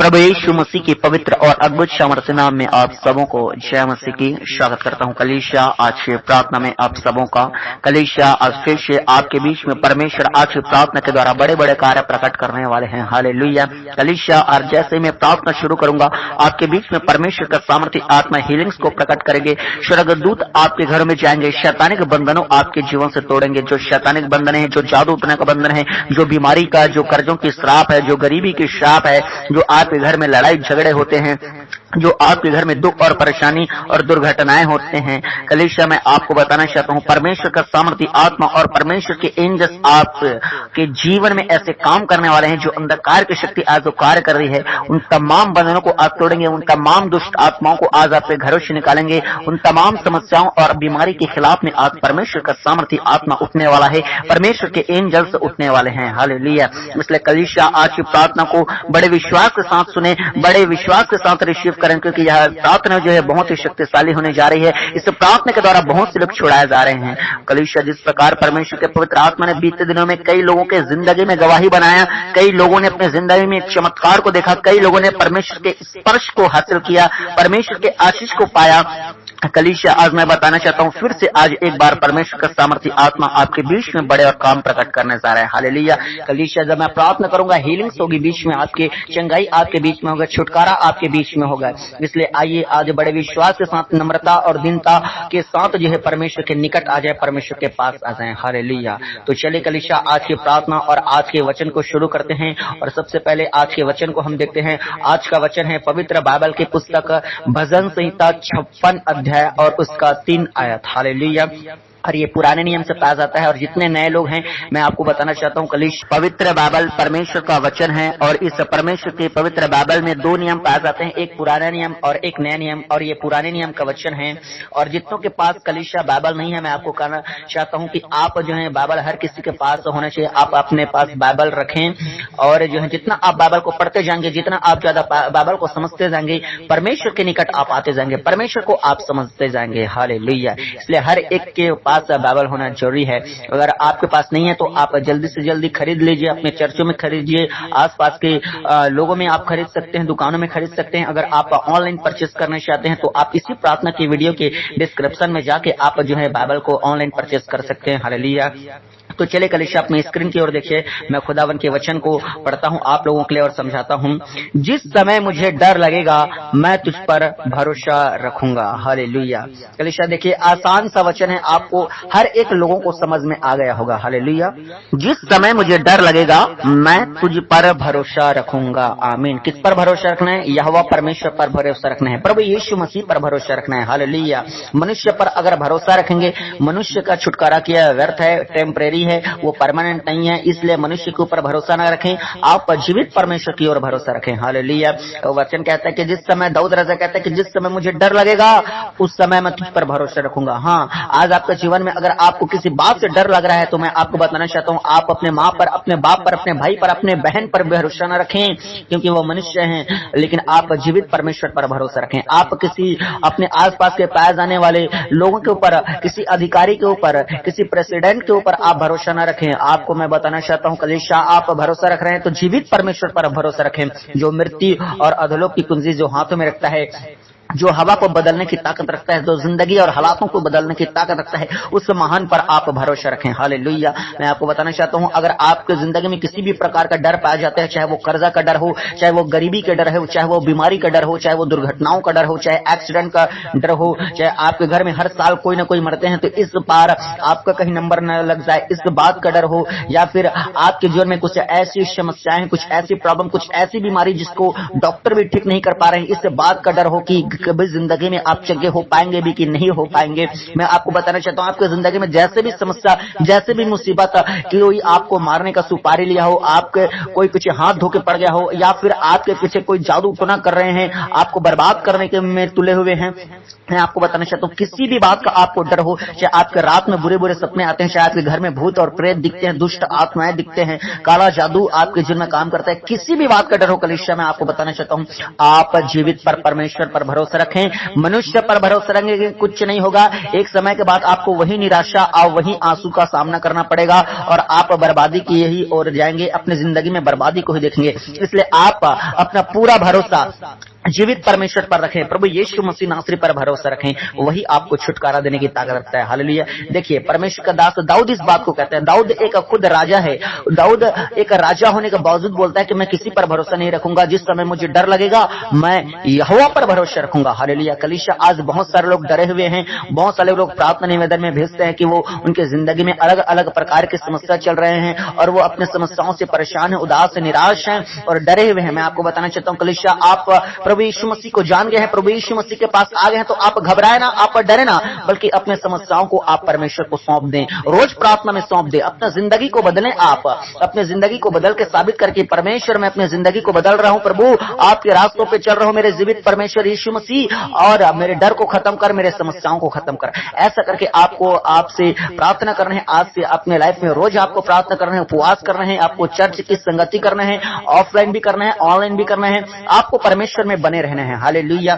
प्रभु यीशु मसीह की पवित्र और अद्भुत सामर्थ्य नाम में आप सबों को जय मसीह की स्वागत करता हूं। कलीसिया आज की प्रार्थना में आप सबों का कलीसिया आज फिर से आपके बीच में परमेश्वर आज की प्रार्थना के द्वारा बड़े बड़े कार्य प्रकट करने वाले हैं। हालेलुया। कलीसिया आज जैसे मैं प्रार्थना शुरू करूंगा आपके बीच में परमेश्वर का सामर्थ्य आत्मा हीलिंग्स को प्रकट करेंगे। स्वर्गदूत आपके घर में जाएंगे, शैतानिक बंधनों आपके जीवन से तोड़ेंगे। जो शैतानिक बंधन है, जो जादू उठने का बंधन है, जो बीमारी का, जो कर्जों की श्राप है, जो गरीबी की श्राप है, जो आपके घर में लड़ाई झगड़े होते हैं, जो आपके घर में दुख और परेशानी और दुर्घटनाएं होते हैं, कलीसिया मैं आपको बताना चाहता हूं परमेश्वर का सामर्थ्य आत्मा और परमेश्वर के एंजल्स आपके जीवन में ऐसे काम करने वाले हैं। जो अंधकार की शक्ति आज जो कार्य कर रही है, उन तमाम बंधनों को आज तोड़ेंगे, उन तमाम दुष्ट आत्माओं को आज आपके घरों से निकालेंगे। उन तमाम समस्याओं और बीमारी के खिलाफ में आज परमेश्वर का सामर्थ्य आत्मा उठने वाला है, परमेश्वर के एंजल्स उठने वाले हैं। हालेलुया। इसलिए कलीसिया आज की प्रार्थना को बड़े विश्वास के साथ सुने, बड़े विश्वास के साथ रिसीव करें, क्योंकि यह प्रार्थना जो है बहुत ही शक्तिशाली होने जा रही है। इस प्रार्थना के द्वारा बहुत से लोग छुड़ाए जा रहे हैं। कलीसिया जिस प्रकार परमेश्वर के पवित्र आत्मा ने बीते दिनों में कई लोगों के जिंदगी में गवाही बनाया, कई लोगों ने अपने जिंदगी में एक चमत्कार को देखा, कई लोगों ने परमेश्वर के स्पर्श को हासिल किया, परमेश्वर के आशीष को पाया। कलीसिया आज मैं बताना चाहता हूँ फिर से आज एक बार परमेश्वर का सामर्थ्य आत्मा आपके बीच में बड़े और काम प्रकट करने जा रहा है। हालेलुया। कलीसिया जब मैं प्रार्थना करूंगा हीलिंग्स होगी बीच में, आपके चंगाई आपके बीच में होगा, छुटकारा आपके बीच में होगा। इसलिए आइए आज बड़े विश्वास के साथ, नम्रता और दीनता के साथ जो है परमेश्वर के निकट आ जाए, परमेश्वर के पास आ जाए। हालेलुया। तो चलिए कलीसिया आज की प्रार्थना और आज के वचन को शुरू करते हैं। और सबसे पहले आज के वचन को हम देखते हैं। आज का वचन है पवित्र बाइबल की पुस्तक भजन संहिता 56 अध्याय और उसका 3 आयत। हालेलुया। और ये पुराने नियम से पाया जाता है। और जितने नए लोग हैं मैं आपको बताना चाहता हूँ कलीसिया पवित्र बाइबल परमेश्वर का वचन है और इस परमेश्वर के पवित्र बाइबल में 2 नियम पाए जाते हैं, एक पुराना नियम और एक नया नियम। और ये पुराने नियम का वचन है। और जितनों के पास कलीसिया बाइबल नहीं है, मैं आपको कहना चाहता हूँ कि आप जो है बाइबल हर किसी के पास होना चाहिए। आप अपने पास बाइबल रखें और जो है जितना आप बाइबल को पढ़ते जाएंगे, जितना आप ज्यादा बाइबल को समझते जाएंगे, परमेश्वर के निकट आप आते जाएंगे, परमेश्वर को आप समझते जाएंगे। हालेलुया। इसलिए हर एक के पास बाइबल होना जरूरी है। अगर आपके पास नहीं है तो आप जल्दी से जल्दी खरीद लीजिए, अपने चर्चों में खरीदिए, आसपास के लोगों में आप खरीद सकते हैं, दुकानों में खरीद सकते हैं। अगर आप ऑनलाइन परचेस करना चाहते हैं तो आप इसी प्रार्थना की वीडियो के डिस्क्रिप्शन में जाके आप जो है बाइबल को ऑनलाइन परचेस कर सकते हैं। हालेलुया। तो चले कलीसिया अपने स्क्रीन की ओर देखिए, मैं खुदावन के वचन को पढ़ता हूं आप लोगों के लिए और समझाता हूं। जिस समय मुझे डर लगेगा मैं तुझ पर भरोसा रखूंगा। हालेलुया। कलीसिया देखिए आसान सा वचन है, आपको हर एक लोगों को समझ में आ गया होगा। हालेलुया। जिस समय मुझे डर लगेगा मैं तुझ पर भरोसा रखूंगा। आमीन। किस पर भरोसा रखना है? यहोवा परमेश्वर पर भरोसा रखना है, प्रभु यीशु मसीह पर भरोसा रखना है। हालेलुया। मनुष्य पर अगर भरोसा रखेंगे, मनुष्य का छुटकारा किया व्यर्थ है, टेम्परेरी है, वो परमानेंट नहीं है। इसलिए मनुष्य के ऊपर भरोसा न रखें, आप जीवित परमेश्वर की ओर भरोसा रखें। हालेलुया। वचन कहता है कि जिस समय दाऊद राजा कहता है कि जिस समय मुझे डर लगेगा उस समय मैं तुझ पर भरोसा रखूंगा। हाँ, आज आपके जीवन में अगर आपको किसी बात से डर लग रहा है तो मैं आपको बताना चाहता हूँ आप अपने माँ पर, अपने बाप पर, अपने भाई पर, अपने बहन पर भरोसा न रखें, क्योंकि वो मनुष्य हैं। लेकिन आप जीवित परमेश्वर पर भरोसा रखें। आप किसी अपने आसपास के पाए जाने वाले लोगों के ऊपर, किसी अधिकारी के ऊपर, किसी प्रेसिडेंट के ऊपर आप भरोसा न रखें। आपको मैं बताना चाहता हूं कलीसिया आप भरोसा रख रहे हैं तो जीवित परमेश्वर पर भरोसा रखें, जो मृत्यु और अधोलोक की कुंजी जो हाथों में रखता है, जो हवा को बदलने की ताकत रखता है, जो जिंदगी और हालातों को बदलने की ताकत रखता है, उस महान पर आप भरोसा रखें। हालेलुया। मैं आपको बताना चाहता हूं अगर आपके जिंदगी में किसी भी प्रकार का डर पाया जाता है, चाहे वो कर्जा का डर हो, चाहे वो गरीबी का डर हो, चाहे वो बीमारी का डर हो, चाहे वो दुर्घटनाओं का डर हो, चाहे एक्सीडेंट का डर हो, चाहे आपके घर में हर साल कोई ना कोई मरते हैं तो इस बार आपका कहीं नंबर न लग जाए, इस बात का डर हो, या फिर आपके जीवन में कुछ ऐसी समस्याएं, कुछ ऐसी प्रॉब्लम, कुछ ऐसी बीमारी जिसको डॉक्टर भी ठीक नहीं कर पा रहे हैं, इस बात का डर हो कि कभी जिंदगी में आप चंगे हो पाएंगे भी कि नहीं हो पाएंगे, मैं आपको बताना चाहता हूं आपकी जिंदगी में जैसे भी समस्या, जैसे भी मुसीबत, कोई आपको मारने का सुपारी लिया हो, आपके कोई पीछे हाथ धोके पड़ गया हो, या फिर आपके पीछे कोई जादू टोना कर रहे हैं, आपको बर्बाद करने के में तुले हुए हैं, मैं आपको बताना चाहता हूँ किसी भी बात का आपको डर हो, चाहे आपके रात में बुरे बुरे सपने आते हैं, चाहे आपके घर में भूत और प्रेत दिखते हैं, दुष्ट आत्माएं दिखते हैं, काला जादू आपके जीवन में काम करता है, किसी भी बात का डर हो कलीसिया मैं आपको बताना चाहता हूँ आप जीवित पर परमेश्वर पर भरोसा भरोसा रखें। मनुष्य पर भरोसा रखेंगे कुछ नहीं होगा, एक समय के बाद आपको वही निराशा और वही आंसू का सामना करना पड़ेगा और आप बर्बादी की यही ओर जाएंगे, अपनी जिंदगी में बर्बादी को ही देखेंगे। इसलिए आप अपना पूरा भरोसा जीवित परमेश्वर पर रखें, प्रभु यीशु मसीह नासरी पर भरोसा रखें, वही आपको छुटकारा देने की ताकत रखता है। हालेलुया। देखिए परमेश्वर का दास दाऊद इस बात को कहते हैं, दाऊद एक खुद राजा है, दाऊद एक राजा होने के बावजूद बोलता है कि मैं किसी पर भरोसा नहीं रखूंगा, जिस समय मुझे डर लगेगा मैं यहोवा पर भरोसा रखूंगा। हालेलुया। कलीसिया आज बहुत सारे लोग डरे हुए हैं, बहुत सारे लोग प्रार्थना निवेदन में भेजते हैं कि वो उनके जिंदगी में अलग अलग प्रकार की समस्या चल रहे हैं और वो अपने समस्याओं से परेशान है, उदास है, निराश है और डरे हुए हैं। मैं आपको बताना चाहता हूँ कलीसिया, आप प्रभु यीशु मसीह को जान गए हैं, प्रभु यीशु मसीह के पास आ गए हैं, तो आप घबराए ना, आप डरे ना, बल्कि अपने समस्याओं को आप परमेश्वर को सौंप दें, रोज प्रार्थना में सौंप दें, अपना जिंदगी को बदलें। आप अपने जिंदगी को बदल के साबित करके परमेश्वर मैं अपने जिंदगी को बदल रहा हूं, प्रभु आपके रास्तों पे चल रहा हूं, मेरे जीवित परमेश्वर यीशु मसीह, और मेरे डर को खत्म कर, मेरे समस्याओं को खत्म कर। ऐसा करके आपको आपसे प्रार्थना करना है। आज से अपने लाइफ में रोज आपको प्रार्थना करना है, उपवास करना है, आपको चर्च की संगति करना है, ऑफलाइन भी करना है, ऑनलाइन भी करना है, आपको परमेश्वर में बने रहना है। हालेलुया।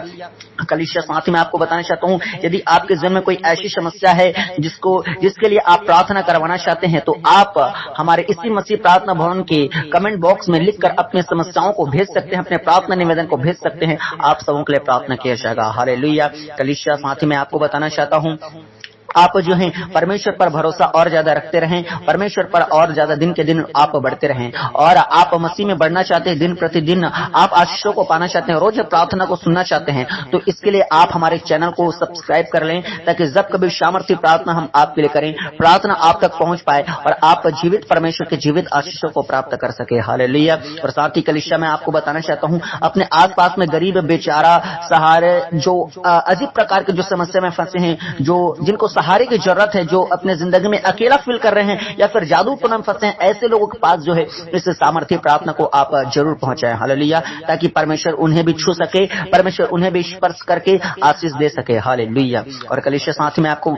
कलीसिया साथ में आपको बताना चाहता हूं, यदि आपके जीवन में कोई ऐसी समस्या है जिसके लिए आप प्रार्थना करवाना चाहते हैं, तो आप हमारे इसी मसीह प्रार्थना भवन के कमेंट बॉक्स में लिखकर अपने समस्याओं को भेज सकते हैं, अपने प्रार्थना निवेदन को भेज सकते हैं, आप सबों के लिए प्रार्थना किया जाएगा। हालेलुया। कलीसिया साथ में आपको बताना चाहता हूं, आप जो है परमेश्वर पर भरोसा और ज्यादा रखते रहें, परमेश्वर पर और ज्यादा दिन के दिन आप बढ़ते रहें, और आप मसीह में बढ़ना चाहते हैं, दिन प्रतिदिन आप आशीषों को पाना चाहते हैं, रोज प्रार्थना को सुनना चाहते हैं, तो इसके लिए आप हमारे चैनल को सब्सक्राइब कर लें, ताकि जब कभी सामर्थ्य प्रार्थना हम आपके लिए करें, प्रार्थना आप तक पहुंच पाए और आप जीवित परमेश्वर के जीवित आशीषों को प्राप्त कर सके। हालेलुया। और साथ ही कलीसिया में आपको बताना चाहता हूं, अपने आसपास में गरीब, बेचारा, सहारे, जो अजीब प्रकार के जो समस्या में फंसे हैं, जो जिनको सहारे की जरूरत है, जो अपने जिंदगी में अकेला फील कर रहे हैं या फिर जादू टोना में फंसे हैं, ऐसे लोगों के पास जो है इस सामर्थ्य प्रार्थना को आप जरूर पहुंचाएं। हालेलुया। ताकि परमेश्वर उन्हें भी छू सके, परमेश्वर उन्हें भी स्पर्श करके आशीष दे सके। हालेलुया। और कलीसिया साथ में आपको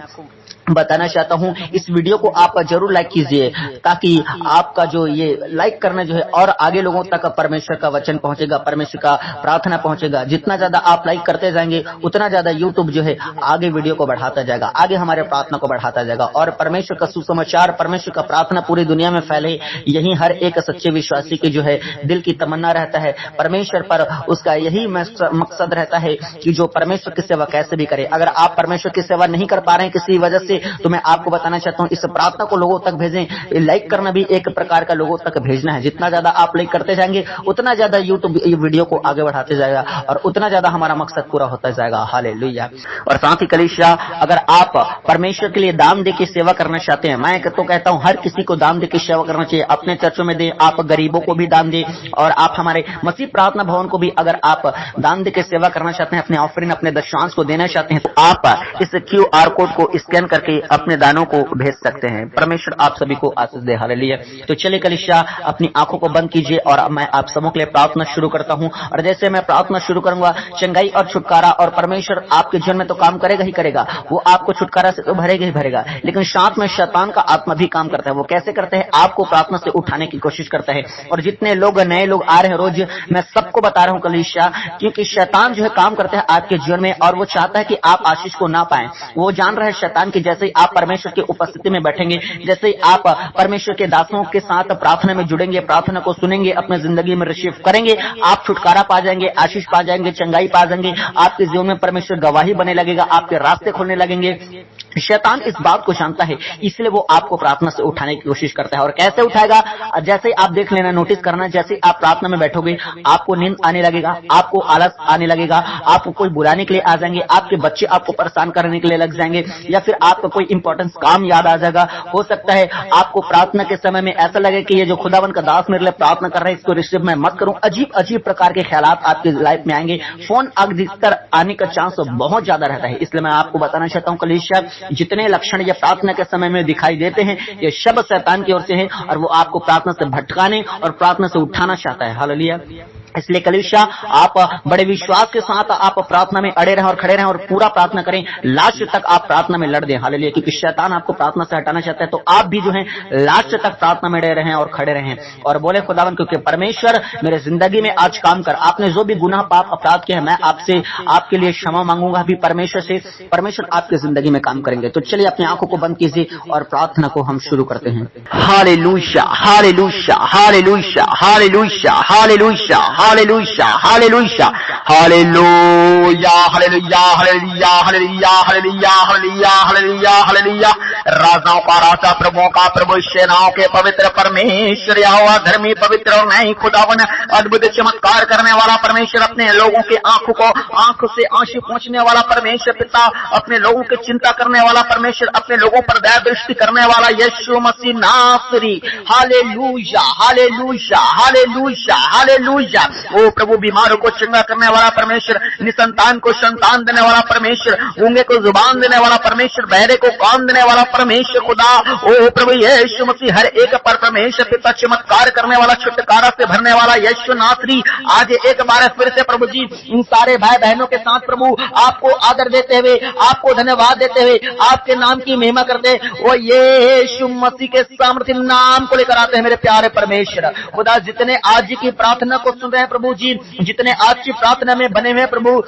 बताना चाहता हूं, इस वीडियो को आप जरूर लाइक कीजिए, ताकि आपका जो ये लाइक करना जो है और आगे लोगों तक परमेश्वर का वचन पहुंचेगा, परमेश्वर का प्रार्थना पहुंचेगा। जितना ज्यादा आप लाइक करते जाएंगे उतना ज्यादा यूट्यूब जो है आगे वीडियो को बढ़ाता जाएगा, आगे हमारे प्रार्थना को बढ़ाता जाएगा, और परमेश्वर का सुसमाचार, परमेश्वर का प्रार्थना पूरी दुनिया में फैले, यही हर एक सच्चे विश्वासी की जो है दिल की तमन्ना रहता है। परमेश्वर पर उसका यही मकसद रहता है कि जो परमेश्वर की सेवा कैसे भी करे। अगर आप परमेश्वर की सेवा नहीं कर पा रहे हैं किसी वजह से, तो मैं आपको बताना चाहता हूं, इस प्रार्थना को लोगों तक भेजें। लाइक करना भी एक प्रकार का लोगों तक भेजना है। जितना ज्यादा आप लाइक करते जाएंगे उतना ज्यादा यूट्यूब वीडियो को आगे बढ़ाते जाएगा और उतना ज्यादा हमारा मकसद पूरा होता जाएगा। हालेलुया। और साथ ही कलीसिया, अगर आप परमेश्वर के लिए दान दे के सेवा करना चाहते हैं, मैं तो कहता हूं हर किसी को दान दे के सेवा करना चाहिए। अपने चर्चों में दें, आप गरीबों को भी दान दें, और आप हमारे मसीह प्रार्थना भवन को भी अगर आप दान दे के सेवा करना चाहते हैं, अपने ऑफरिंग, अपने दशांश को देना चाहते हैं, तो आप इस QR कोड को स्कैन करके अपने दानों को भेज सकते हैं। परमेश्वर आप सभी को आशीष दे। हालेलुया। तो चलिए कलीसिया, अपनी आंखों को बंद कीजिए और मैं आप सबों के लिए प्रार्थना शुरू करता हूं। और जैसे मैं प्रार्थना शुरू करूंगा, चंगाई और छुटकारा और परमेश्वर आपके जीवन में तो काम करेगा ही करेगा, वो आपको छुटकारा से तो भरेगा ही भरेगा, लेकिन साथ में शैतान का आत्मा भी काम करता है। वो कैसे करते हैं? आपको प्रार्थना से उठाने की कोशिश करता है। और जितने लोग नए लोग आ रहे हैं रोज, मैं सबको बता रहा हूं कलीसिया, क्योंकि शैतान जो है काम करता है आपके जीवन में, और वो चाहता है कि आप आशीष को ना पाएं। वो जान रहा है शैतान की, जैसे आप परमेश्वर की उपस्थिति में बैठेंगे, जैसे आप परमेश्वर के दासों के साथ प्रार्थना में जुड़ेंगे, प्रार्थना को सुनेंगे, अपने जिंदगी में रिसीव करेंगे, आप छुटकारा पा जाएंगे, आशीष पा जाएंगे, चंगाई पा जाएंगे, आपके जीवन में परमेश्वर गवाही बने लगेगा, आपके रास्ते खोलने लगेंगे। शैतान इस बात को जानता है, इसलिए वो आपको प्रार्थना से उठाने की कोशिश करता है। और कैसे उठाएगा? जैसे आप देख लेना, नोटिस करना, जैसे आप प्रार्थना में बैठोगे आपको नींद आने लगेगा, आपको आलस आने लगेगा, आपको कोई बुलाने के लिए आ जाएंगे, आपके बच्चे आपको परेशान करने के लिए लग जाएंगे, या फिर आपका कोई इंपॉर्टेंट काम याद आ जाएगा। हो सकता है आपको प्रार्थना के समय में ऐसा लगे कि ये जो खुदावन का दास मेरे लिए प्रार्थना कर रहा है, इसको रिसीव मैं मत करूं। अजीब अजीब प्रकार के ख्यालात आपकी लाइफ में आएंगे, फोन अधिकतर आने का चांस बहुत ज्यादा रहता है। इसलिए मैं आपको बताना चाहता हूं कलीसिया, जितने लक्षण ये प्रार्थना के समय में दिखाई देते हैं, ये शब्द शैतान की ओर से है, और वो आपको प्रार्थना से भटकाने और प्रार्थना से उठाना चाहता है। हालेलुया। इसलिए कलीसिया आप बड़े विश्वास के साथ आप प्रार्थना में अड़े रहें और खड़े रहें और पूरा प्रार्थना करें, लास्ट तक आप प्रार्थना में लड़ दें। हालेलुया। क्योंकि शैतान आपको प्रार्थना से हटाना चाहता है, तो आप भी जो है लास्ट तक प्रार्थना में अड़े रहें और खड़े रहें और बोले खुदावन क्योंकि परमेश्वर मेरे जिंदगी में आज काम कर, आपने जो भी गुनाह पाप अपराध किया है मैं आपसे आपके लिए क्षमा मांगूंगा भी परमेश्वर से, परमेश्वर आपकी जिंदगी में काम करेंगे। तो चलिए अपनी आंखों को बंद कीजिए और प्रार्थना को हम शुरू करते हैं। Hallelujah hallelujah hallelujah hallelujah hallelujah hallelujah hallelujah hallelujah hallelujah hallelujah hallelujah hallelujah hallelujah hallelujah hallelujah. राजाओं का राजा प्रभुओं का प्रभु सेनाओं के पवित्र परमेश्वर यहोवा धर्मी पवित्र और न्यायी खुदावन अद्भुत चमत्कार करने वाला परमेश्वर, अपने लोगों की आंखों से आंसू पहुंचने वाला परमेश्वर पिता, अपने लोगों की चिंता करने वाला परमेश्वर, अपने लोगों पर दया दृष्टि करने वाला यीशु मसीह नासरी। Hallelujah hallelujah hallelujah hallelujah. ओ प्रभु बीमारों को चंगा करने वाला परमेश्वर, निसंतान को संतान देने वाला परमेश्वर, गूंगे को जुबान देने वाला परमेश्वर, बहरे को कान देने वाला परमेश्वर खुदा। ओ प्रभु यीशु मसीह हर एक पर परमेश्वर पिता चमत्कार करने वाला, छुटकारा से भरने वाला यीशु नासरी। आज एक बार फिर से प्रभु जी इन सारे भाई बहनों के साथ प्रभु आपको आदर देते हुए, आपको धन्यवाद देते हुए, आपके नाम की महिमा करते वो यीशु मसीह के सामर्थ्य नाम को लेकर आते हैं। मेरे प्यारे परमेश्वर खुदा, जितने आज की प्रार्थना को सुन रहे हैं प्रभु जी, जितने आज की प्रार्थना में बने हुए हैं प्रभु,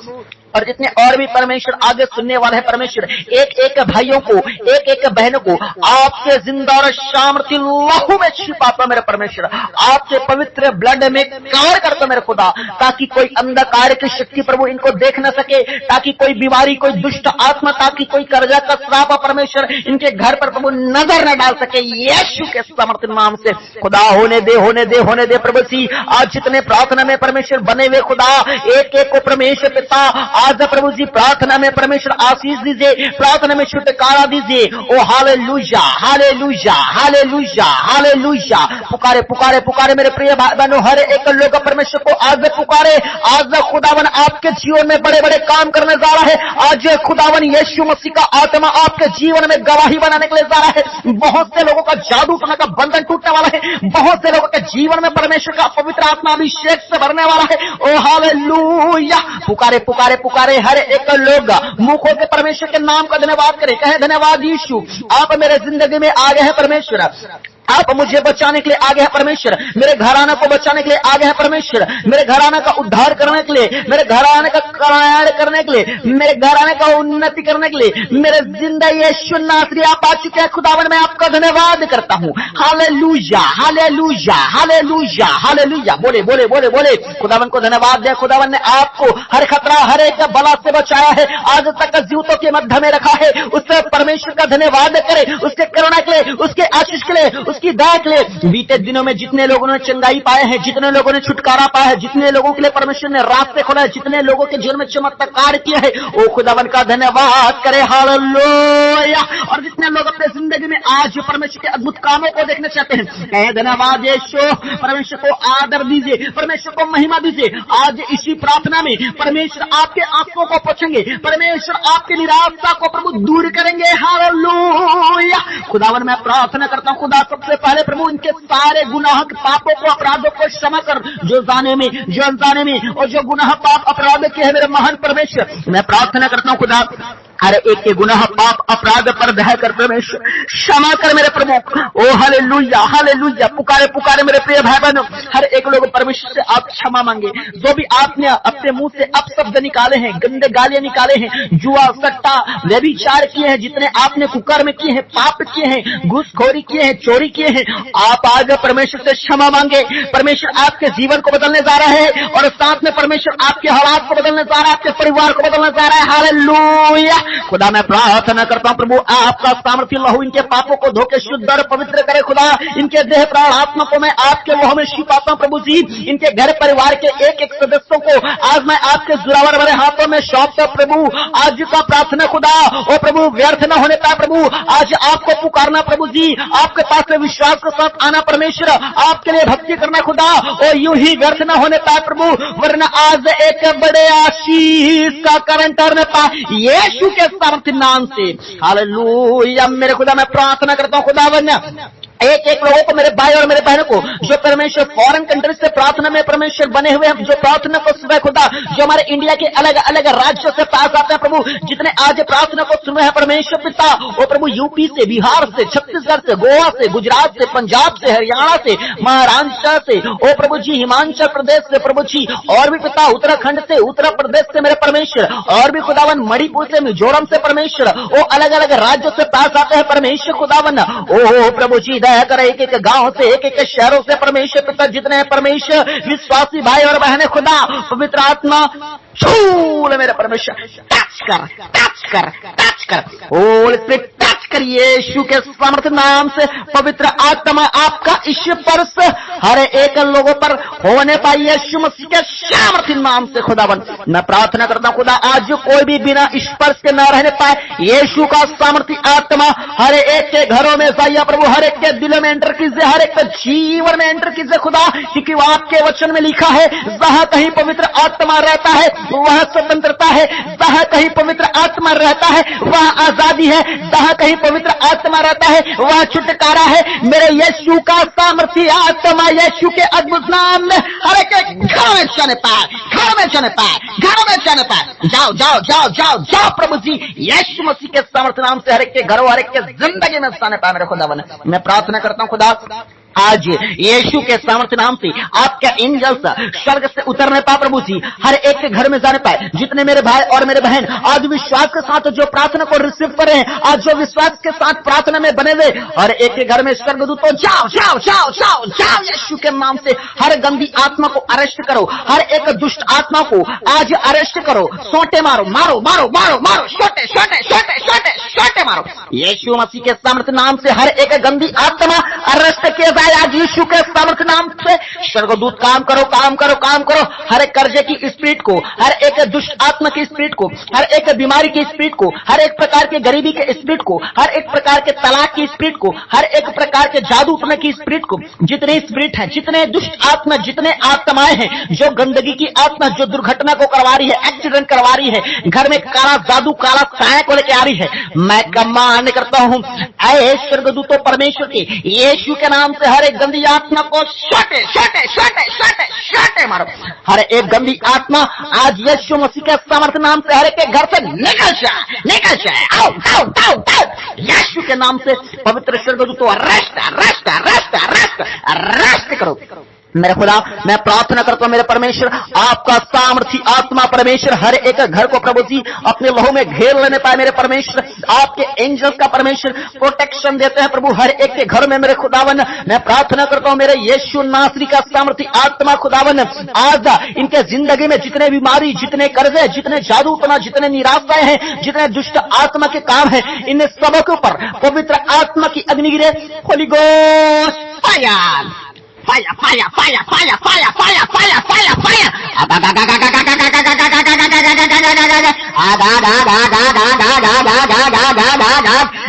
और जितने और भी परमेश्वर आगे सुनने वाले हैं परमेश्वर, एक एक भाइयों को, एक एक बहनों को आपके जिंदा और सामर्थ्य लहू में छिपाता मेरे परमेश्वर, आपके पवित्र ब्लड में कवर करता मेरे खुदा, ताकि कोई अंधकार की शक्ति प्रभु इनको देख न सके, ताकि कोई बीमारी, कोई दुष्ट आत्मा, ताकि कोई कर्जा का श्राप परमेश्वर इनके घर पर प्रभु नजर न डाल सके। यीशु के सामर्थ्य नाम से खुदा होने दे, होने दे, होने दे प्रभु जी। आज जितने प्रार्थना में परमेश्वर बने हुए खुदा, एक एक को परमेश्वर पिता आज प्रभु जी प्रार्थना में परमेश्वर आशीष दीजिए, प्रार्थना में छुटकारा दीजिए। ओ हालेलुया हालेलुया हालेलुया हालेलुया। पुकारे पुकारे पुकारे मेरे प्रिय भाई बहनों, हर एक लोग परमेश्वर को आज पुकारे। आज खुदावन आपके जीवन में बड़े बड़े काम करने जा रहा है। आज खुदावन यीशु मसीह का आत्मा आपके जीवन में गवाही बनाने के लिए जा रहा है। बहुत से लोगों का जादू टोना का बंधन टूटने वाला है। बहुत से लोगों के जीवन में परमेश्वर का पवित्र आत्मा अभिषेक से भरने वाला है। ओ हालेलुया। पुकारे पुकारे पुकारे हर एक लोग मुंह खोल के परमेश्वर के नाम का धन्यवाद करें, कहे धन्यवाद यीशु, आप मेरे जिंदगी में आ गए हैं परमेश्वर, आप मुझे बचाने के लिए आगे है परमेश्वर, मेरे घराना को बचाने के लिए आगे है परमेश्वर, मेरे घराना का उद्धार करने के लिए, मेरे घराने का कल्याण करने के लिए, मेरे घराने का उन्नति करने के लिए मेरे जिंदा यीशु नासरी आप आ चुके हैं। खुदावन मैं आपका धन्यवाद करता हूँ। Hallelujah hallelujah hallelujah hallelujah. बोले बोले बोले बोले खुदावन को धन्यवाद दे। खुदावन ने आपको हर खतरा, हर एक बला से बचाया है, आज तक जीवतों के मध्य में रखा है। उससे परमेश्वर का धन्यवाद करे, उसके करुणा के लिए, उसके आशीष के लिए, उसकी दया के लिए। बीते दिनों में जितने लोगों ने चंगाई पाए हैं, जितने लोगों ने छुटकारा पाया है, जितने लोगों के लिए परमेश्वर ने रास्ते खोला है, जितने लोगों के जीवन में चमत्कार किया है, ओ खुदावन का धन्यवाद करे। हालेलुया। और जितने लोग अपने जिंदगी में आज परमेश्वर के अद्भुत कामों को देखना चाहते हैं, कहे धन्यवाद यीशु। परमेश्वर को आदर दीजिए, परमेश्वर को महिमा दीजिए। आज इसी प्रार्थना में परमेश्वर आपके आंसुओं को पोंछेंगे, परमेश्वर आपकी निराशा को प्रभु दूर करेंगे। हालेलुया। खुदावन मैं प्रार्थना करता हूँ खुदा, सबसे पहले प्रभु इनके सारे गुनाह पापों को, अपराधों को क्षमा कर, जो जाने में, जो अनजाने में, और जो गुनाह पाप अपराध के है मेरे महान परमेश्वर, मैं प्रार्थना करता हूँ खुदा हर एक के गुनाह पाप अपराध पर दया कर परमेश्वर, क्षमा कर मेरे प्रभु। ओ हालेलुया हालेलुया। पुकारे पुकारे मेरे प्रिय भाई बहनों, हर एक लोग परमेश्वर से आप क्षमा मांगे। जो भी आपने अपने मुंह से अपशब्द निकाले हैं, गंदे गालियां निकाले हैं, जुआ सट्टा व्यभिचार किए हैं, जितने आपने कुकर्म किए हैं, पाप किए हैं, घूसखोरी किए हैं, चोरी किए हैं, आप आज परमेश्वर से क्षमा मांगे। परमेश्वर आपके जीवन को बदलने जा रहा है, और साथ में परमेश्वर आपके हालात को बदलने जा रहा है, आपके परिवार को बदलने जा रहा है। हालेलुया। खुदा मैं प्रार्थना करता हूं प्रभु, आपका सामर्थ्य लहू इनके पापों को धोके शुद्ध और पवित्र करे। खुदा इनके देह प्राण आत्मा को मैं आपके लहू में छिपाता हूं प्रभु जी। इनके घर परिवार के एक एक सदस्यों को आज मैं आपके जुरावर वाले हाथों में सौंपता प्रभु। आज का प्रार्थना खुदा ओ प्रभु व्यर्थ न होने पाए प्रभु। आज आपको पुकारना प्रभु जी, आपके पास में विश्वास के साथ आना परमेश्वर, आपके लिए भक्ति करना खुदा, और यूं ही व्यर्थ न होने पाए प्रभु, वरना आज एक बड़े आशीष का कारण टरने पाए यीशु के सामर्थ्य नाम से। हालेलुया। मेरे खुदा मैं प्रार्थना करता हूं खुदावन, एक एक लोगों को, मेरे भाई और मेरे बहनों को जो परमेश्वर फॉरेन कंट्री से प्रार्थना में परमेश्वर बने हुए हैं, जो प्रार्थना को सुबह खुदा, जो हमारे इंडिया के अलग अलग राज्यों से पास आते हैं प्रभु, जितने आज प्रार्थना को सुने हैं परमेश्वर पिता, वो प्रभु यूपी से, बिहार से, छत्तीसगढ़ से, गोवा से, गुजरात से, पंजाब से, हरियाणा से, महाराष्ट्र से, ओ प्रभु जी हिमाचल प्रदेश से प्रभु जी, और भी पिता उत्तराखंड से, उत्तर प्रदेश से मेरे परमेश्वर, और भी खुदावन मणिपुर से, मिजोरम से परमेश्वर, वो अलग अलग राज्यों से पास आते हैं परमेश्वर खुदावन। ओ प्रभु जी दया कर, एक एक गांव से, एक एक शहरों से परमेश्वर पिता, जितने परमेश्वर विश्वासी भाई और बहनें खुदा, पवित्र आत्मा छूल मेरे परमेश्वर, टच कर, टच कर, टच कर, होली स्पिरिट टच कर, यीशु के सामर्थ्य नाम से पवित्र आत्मा आपका स्पर्श हर एक लोगों पर होने पाए, यीशु मसीह के सामर्थ्य नाम से खुदावन मैं प्रार्थना करता हूं खुदा, आज कोई भी बिना स्पर्श के न रहने पाए, यीशु का सामर्थ्य आत्मा हर एक के घरों में जाइए प्रभु, हर एक के दिलों में एंटर कीजिए, हर एक के जीवन में एंटर कीजिए खुदा, क्योंकि आपके वचन में लिखा है जहां कहीं पवित्र आत्मा रहता है वह स्वतंत्रता है, जहां कहीं पवित्र आत्मा रहता है वह आजादी है, जहां कहीं पवित्र आत्मा रहता है वह छुटकारा है। मेरे यीशु का सामर्थ्य आत्मा यीशु के अद्भुत नाम में हर एक घर में चने पाए, घर में चने पाए, घर में चने पाए, जाओ जाओ जाओ जाओ जाओ प्रभु जी, यीशु मसीह के सामर्थ्य नाम से हर एक के घरों, हर एक के जिंदगी में चने पाए मेरे खुदावन। मैं प्रार्थना करता हूं खुदा, आज यीशु के सामर्थ्य नाम से आपका एंजल्स स्वर्ग से उतरने पाए प्रभु जी, हर एक के घर में जाने पाए, जितने मेरे भाई और मेरे बहन आज विश्वास के साथ जो प्रार्थना को रिसीव कर रहे हैं, आज जो विश्वास के साथ प्रार्थना में बने हुए, हर एक के घर में स्वर्गदूतों जाओ जाओ जाओ जाओ जाओ, यीशु के नाम से हर गंदी आत्मा को अरेस्ट करो, हर एक दुष्ट आत्मा को आज अरेस्ट करो, सोटे मारो मारो मारो मारो मारो, छोटे छोटे छोटे छोटे छोटे मारो, यीशु मसीह के सामर्थ्य नाम से हर एक गंदी आत्मा अरेस्ट किया जाए आज यीशु के सामर्थ्य नाम से। स्वर्गदूत काम करो काम करो काम करो, हर एक कर्जे की स्पिरिट को, हर एक दुष्ट आत्मा की स्पिरिट को, हर एक बीमारी की स्पिरिट को, हर एक प्रकार के गरीबी के स्पिरिट को, हर एक प्रकार के तलाक की स्पिरिट को, हर एक प्रकार के जादू टोने की स्पिरिट को, जितने स्पिरिट हैं, जितने दुष्ट आत्मा, जितने आत्माएं हैं, जो गंदगी की आत्मा, जो दुर्घटना को करवा रही है, एक्सीडेंट करवा रही है, घर में काला जादू काला साया को लेके आ रही है, मैं कमांड करता हूं ऐ स्वर्गदूतों परमेश्वर के यीशु के नाम से हर एक गंदी आत्मा को shirts shirts shirts shirts shirts मारो, हर एक गंदी आत्मा आज यीशु मसीह के सामर्थ्य नाम से हर एक के घर से निकल जाए, निकल जाए, आओ आओ आओ आओ, यीशु के नाम से पवित्र स्वर्गदूतों arrest arrest arrest arrest arrest करो मेरे खुदा। मैं प्रार्थना करता हूं मेरे परमेश्वर, आपका सामर्थी आत्मा परमेश्वर हर एक घर को प्रभु जी अपने लहू में घेर लेने पाए मेरे परमेश्वर, आपके एंजल्स का परमेश्वर प्रोटेक्शन देते हैं प्रभु हर एक के घर में मेरे खुदावन। मैं प्रार्थना करता हूं मेरे यीशु नासरी का सामर्थी आत्मा खुदावन आज इनके जिंदगी में जितने बीमारी, जितने कर्जे, जितने जादूपना, जितने निराशाएं हैं, जितने दुष्ट आत्मा के काम है, इन सबों के ऊपर पवित्र आत्मा की अग्नि गिरे, होली गोस्ट फायर फाया फाया फाया फाया फाया फाया फाया फाया फाया,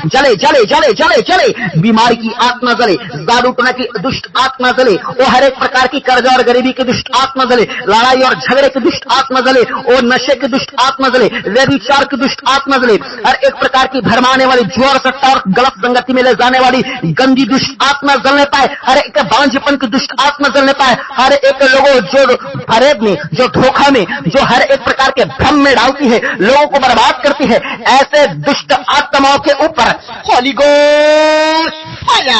जले जले जले जले जले, बीमारी की आत्मा जले, जादू टोना की दुष्ट आत्मा जले, वो हर एक प्रकार की कर्जा और गरीबी की दुष्ट आत्मा जले, लड़ाई और झगड़े की दुष्ट आत्मा जले, और नशे की दुष्ट आत्मा जले, व्यभिचार की दुष्ट आत्मा जले, हर एक प्रकार की भरमाने वाली जोर सट्टा और गलत संगति में ले जाने वाली गंदी दुष्ट आत्मा जलने पाए, हर एक बांझपन की दुष्ट आत्मा जलने पाए, हर एक लोगों जो फरेब में, जो धोखा में, जो हर एक प्रकार के भ्रम में डालती है, लोगों को बर्बाद करती है, ऐसे दुष्ट आत्माओं के ऊपर Holi Ghost fire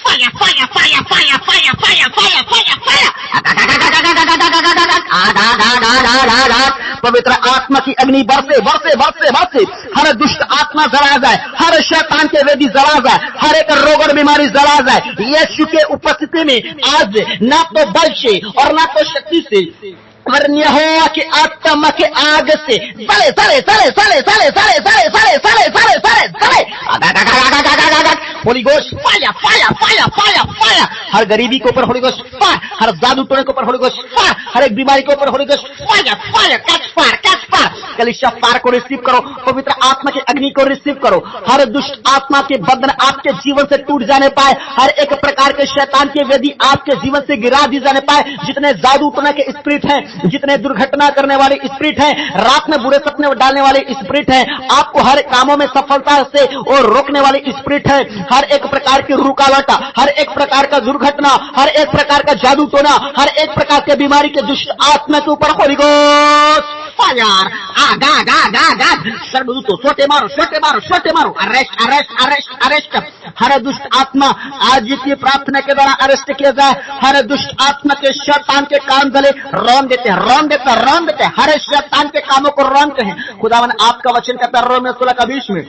fire fire fire fire fire fire fire fire fire, पवित्र आत्मा की अग्नि बरसे बरसे बरसे बरसे, हर दुष्ट आत्मा जला जाए, हर शैतान के वेदी जला जाए, हर एक रोग और बीमारी जला जाए यीशु के उपस्थिति में आज, ना तो बल से और ना तो शक्ति से, यहोवा के आत्मा के आग से सले सले सले सले सले सले सले सले सले सले सले सले, Holy Ghost fire fire fire fire fire, हर गरीबी के ऊपर होली गोस्ट फायर, हर जादू टोने के ऊपर होली गोस्ट फायर, हर एक बीमारी के ऊपर Holi Ghost fire fire, catch fire catch fire, कलीसिया फायर को रिसीव करो, पवित्र आत्मा की अग्नि को रिसीव करो। हर दुष्ट आत्मा के बंधन आपके जीवन से टूट जाने पाए, हर एक प्रकार के शैतान के वेदी आपके जीवन से गिरा दी जाने पाए। जितने जादू टोना के स्पिरिट हैं, जितने दुर्घटना करने वाले स्पिरिट हैं, रात में बुरे सपने डालने वाले स्पिरिट हैं, आपको हर कामों में सफलता से और रोकने वाले स्पिरिट है, हर एक प्रकार की रुकावट, हर एक प्रकार का दुर्घटना, हर एक प्रकार का जादू टोना, हर एक प्रकार के बीमारी के दुष्ट आत्मा के ऊपर होली गोस्ट फायर, आग आग आग आग आग, सर्वदूतों सोटे मारो सोटे मारो सोटे मारो, अरेस्ट अरेस्ट अरेस्ट अरेस्ट। हर दुष्ट आत्मा आज की प्रार्थना के द्वारा अरेस्ट किया जाए। हर दुष्ट आत्मा के शैतान के काम गले रौन देते हैं, रौन देते हैं, रौन देते हैं, हर शैतान के कामों को रौनते हैं। खुदावन आपका वचन कहता है रोमियो 16:20 में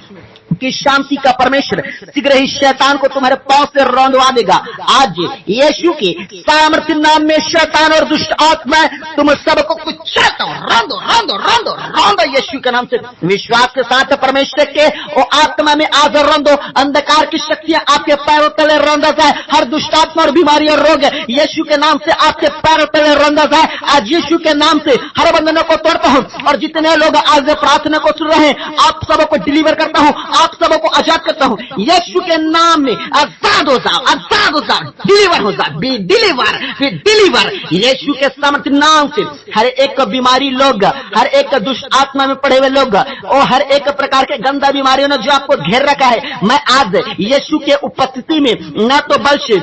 कि शांति का परमेश्वर शीघ्र ही शैतान को तुम्हारे पांव से रौंदवा देगा। आज यीशु के सामर्थ्य नाम में शैतान और दुष्ट आत्मा तुम सबको कुचलता हूं, रौंदो रौंदो रौंदो रौंदो यीशु के नाम से। विश्वास के साथ परमेश्वर के और आत्मा में आज रौंदो। अंधकार की शक्तियां आपके पैरों तले रौंदा जाए। हर दुष्ट आत्मा और बीमारी और रोग यीशु के नाम से आपके पैरों तले रौंदा जाए। आज यीशु के नाम से हर बंधनों को तोड़ता हूं और जितने लोग आज प्रार्थना को सुन रहे हैं आप सबको डिलीवर करता हूं, आप सबको आजाद करता हूं यीशु के नाम में। आजाद हो जाओ, आजाद हो जाओ, डिलीवर हो जाओ, बी डिलीवर, बी डिलीवर यीशु के सामर्थ्य नाम से। हर एक बीमारी लोग, हर एक दुष्ट आत्मा में पड़े हुए लोग और हर एक प्रकार के गंदा बीमारियों ने जो आपको घेर रखा है, मैं आज यीशु के उपस्थिति में न तो बल से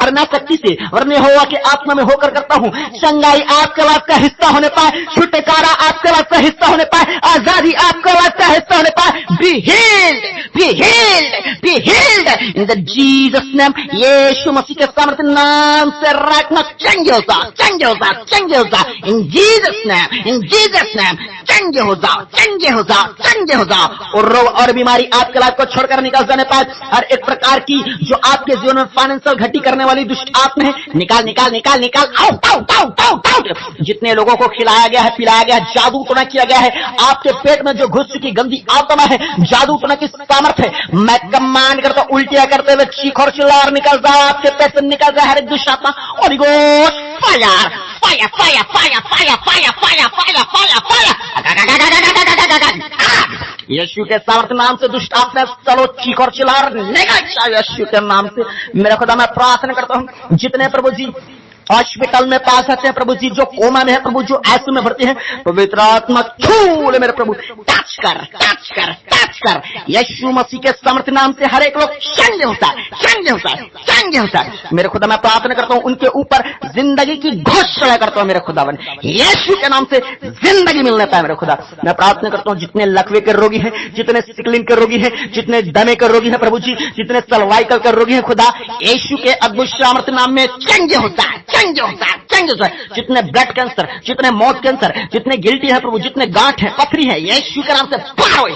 और न शक्ति से और न होवा के आत्मा में होकर करता हूं, चंगाई आपके वाद का हिस्सा होने पाए, छुटकारा आपके वाद का हिस्सा होने पाए, आजादी आपके वाद का हिस्सा होने पाए। Be healed, be healed, be healed in the Jesus name. Yeshu Masih के सामर्थ्य नाम से राइट नाउ चेंज हो जाओ, चेंज हो जाओ, चेंज हो जाओ इन जीसस नेम, इन जीसस नेम। चेंज हो जाओ, चेंज हो जाओ, चेंज हो जाओ और रोग और बीमारी आपके लाइफ को छोड़कर निकल जाने पाए। हर एक प्रकार की जो आपके जीवन में फाइनेंशियल घटी करने वाली दुष्ट आत्मा है, निकाल निकाल निकाल निकाल, out out out out out. जितने लोगों को खिलाया गया है, पिलाया गया है, जादू टोना किया गया है, आपके पेट में जो घुस चुकी गंदी आत्मा है, जादू टोना की सामर्थ्य है, मैं कमांड करता हूं उल्टियां करते हुए चीख और चिल्ला और निकल जाओ, आपके पेट से निकल जाए हर एक दुष्ट आत्मा। Holy Ghost fire, fire fire fire fire fire fire fire fire fire. Yeshu के सामर्थ्य नाम से दुष्ट आत्मा चलो चीख और चिल्ला और निकल जाओ यीशु के नाम से। मेरा खुदा मैं प्रार्थना करता हूं जितने प्रभु जी हॉस्पिटल में पास आते हैं प्रभु जी, जो कोमा में है प्रभु, जो आईसीयू में भर्ती है, पवित्र आत्मा छू ले मेरे प्रभु, टच कर टच कर टच कर यीशु मसीह के सामर्थ्य नाम से। हर एक लोग चंगे होता है, चंगे होता है, चंगे होता है। मेरे खुदा मैं प्रार्थना करता हूं उनके ऊपर जिंदगी की घोषणा करता हूं मेरे खुदावन, यीशु के नाम से जिंदगी मिलने पाए मेरे खुदा। मैं प्रार्थना करता हूं जितने लकवे के रोगी हैं, जितने सिकलिन के रोगी हैं, जितने दमे के रोगी हैं प्रभु जी, जितने सर्वाइकल के रोगी हैं खुदा, यीशु के अद्भुत सामर्थ्य नाम में चंगे होता है, चंगे होता है, चंगे होता है। जितने ब्लड कैंसर, जितने मौत कैंसर, जितने गिल्टी है प्रभु, जितने गांठ है, पथरी है, यीशु के नाम से पार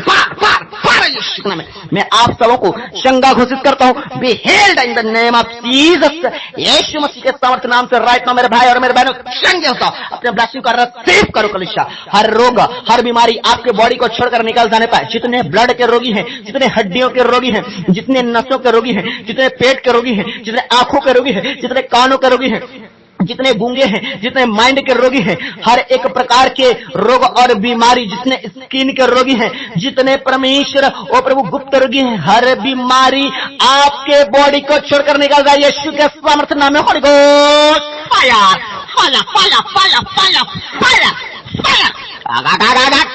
पार पार पार यीशु के नाम में। मैं आप सबों को चंगा घोषित करता हूं, be healed in the name of Jesus. Yeshu Masih के सामर्थ्य नाम से राइट नाउ मेरे भाई और मेरे बहनों चंगे होता हूं। अपने ब्लेसिंग का रिसीव करो कलीसिया। हर रोग, हर बीमारी आपके बॉडी को छोड़कर निकल जाने पाए। जितने ब्लड के रोगी हैं, जितने हड्डियों के रोगी हैं, जितने नसों के रोगी हैं, जितने पेट के रोगी हैं, जितने आंखों के रोगी हैं, जितने कानों के रोगी हैं, जितने गूंगे हैं, जितने माइंड के रोगी हैं, हर एक प्रकार के रोग और बीमारी, जितने स्किन के रोगी हैं, जितने परमेश्वर और प्रभु गुप्त रोगी हैं, हर बीमारी आपके बॉडी को छोड़कर निकल जाए यीशु के सामर्थ्य नाम में। Holi Ghost fire fire fire fire fire fire fire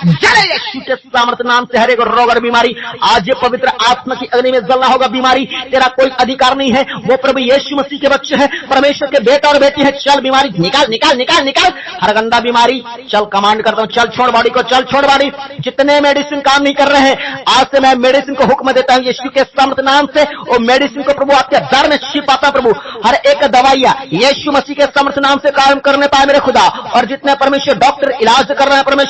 जले यीशु के सामर्थ्य नाम से। हर एक रोग और बीमारी आज ये पवित्र आत्मा की अग्नि में जलना होगा। बीमारी तेरा कोई अधिकार नहीं है, वो प्रभु यीशु मसीह के बच्चे हैं, परमेश्वर के बेटा और बेटी है। चल बीमारी निकाल निकाल निकाल निकाल, हर गंदा बीमारी चल, कमांड करता हूं, चल छोड़ बॉडी को, चल छोड़ बॉडी। जितने मेडिसिन काम नहीं कर रहे हैं, आज से मैं मेडिसिन को हुक्म देता हूं यीशु के सामर्थ्य नाम से। और मेडिसिन को प्रभु आपके दर में छिप पाता प्रभु, हर एक दवाइयां यीशु मसीह के सामर्थ्य नाम से काम करने पाए मेरे खुदा। और जितने परमेश्वर डॉक्टर इलाज कर रहे हैं परमेश्वर,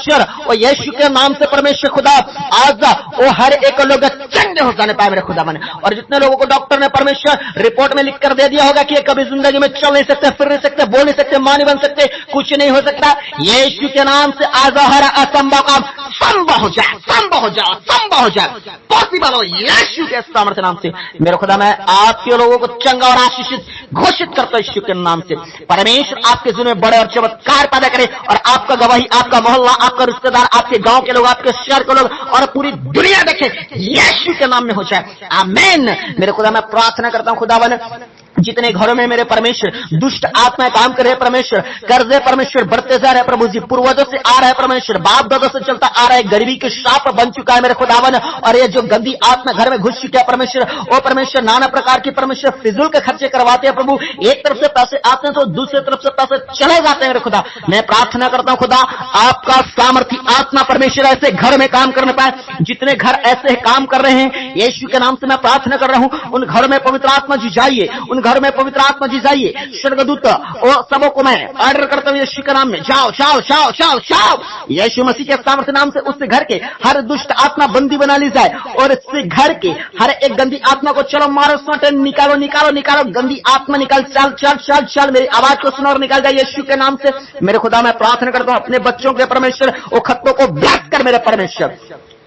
और यीशु के नाम से परमेश्वर खुदा आज वो हर एक लोग चंगे हो जाने पाए मेरे खुदा मन। और जितने लोगों को डॉक्टर ने परमेश्वर रिपोर्ट में लिख कर दे दिया होगा कि कभी जिंदगी में चल नहीं सकते, फिर नहीं सकते, बोल नहीं सकते, मां नहीं बन सकते, कुछ नहीं हो सकता, यीशु के नाम से आज हर असंभव काम संभव हो जाए, संभव हो जाए, संभव हो जाए, पॉसिबल हो यीशु के सामर्थ्य नाम से। मेरे खुदा मैं आपके लोगों को चंगा और आशीषित घोषित करता हूं यीशु के नाम से। परमेश्वर आपके जीवन में बड़े और चमत्कार पैदा करे और आपका गवाही, आपका मोहल्ला, आपका रिश्तेदार, आपके गांव के लोग, आपके शहर के लोग और पूरी दुनिया देखे यीशु के नाम में हो जाए। आमीन। मेरे खुदा मैं प्रार्थना करता हूं खुदावन, जितने घरों में मेरे परमेश्वर दुष्ट आत्माएं काम कर रहे हैं परमेश्वर, कर्जे परमेश्वर बढ़ते जा रहे हैं प्रभु जी, पूर्वजों से आ रहा है परमेश्वर, बाप दादा से चलता आ रहा है, गरीबी के शाप बन चुका है मेरे खुदावन। और ये जो गंदी आत्मा घर में घुस चुकी है परमेश्वर, ओ परमेश्वर नाना प्रकार की परमेश्वर फिजूल के खर्चे करवाते हैं प्रभु। एक तरफ से पैसे आते हैं तो दूसरी तरफ से पैसे चले जाते हैं मेरे खुदा। मैं प्रार्थना करता हूं खुदा, आपका सामर्थी आत्मा परमेश्वर ऐसे घर में काम करने पाए। जितने घर ऐसे काम कर रहे हैं यीशु के नाम से मैं प्रार्थना कर रहा हूं, उन घरों में पवित्र आत्मा जी जाइए, उन घर में पवित्र आत्मा जी जाइए। स्वर्गदूत और सबों को मैं ऑर्डर करता हूं यीशु के नाम में, जाओ जाओ जाओ जाओ जाओ यीशु मसीह के सामर्थ्य नाम से। उस घर के हर दुष्ट आत्मा बंदी बना ली जाए और इस घर के हर एक गंदी आत्मा को चलो मारो, सोटे निकालो निकालो निकालो, गंदी आत्मा निकाल, चल चल चल चल, मेरी आवाज को सुनो और निकाल जाए यीशु के नाम से। मेरे खुदा मैं प्रार्थना करता हूं अपने बच्चों के परमेश्वर वो खत्तों को ब्लॉक कर मेरे परमेश्वर।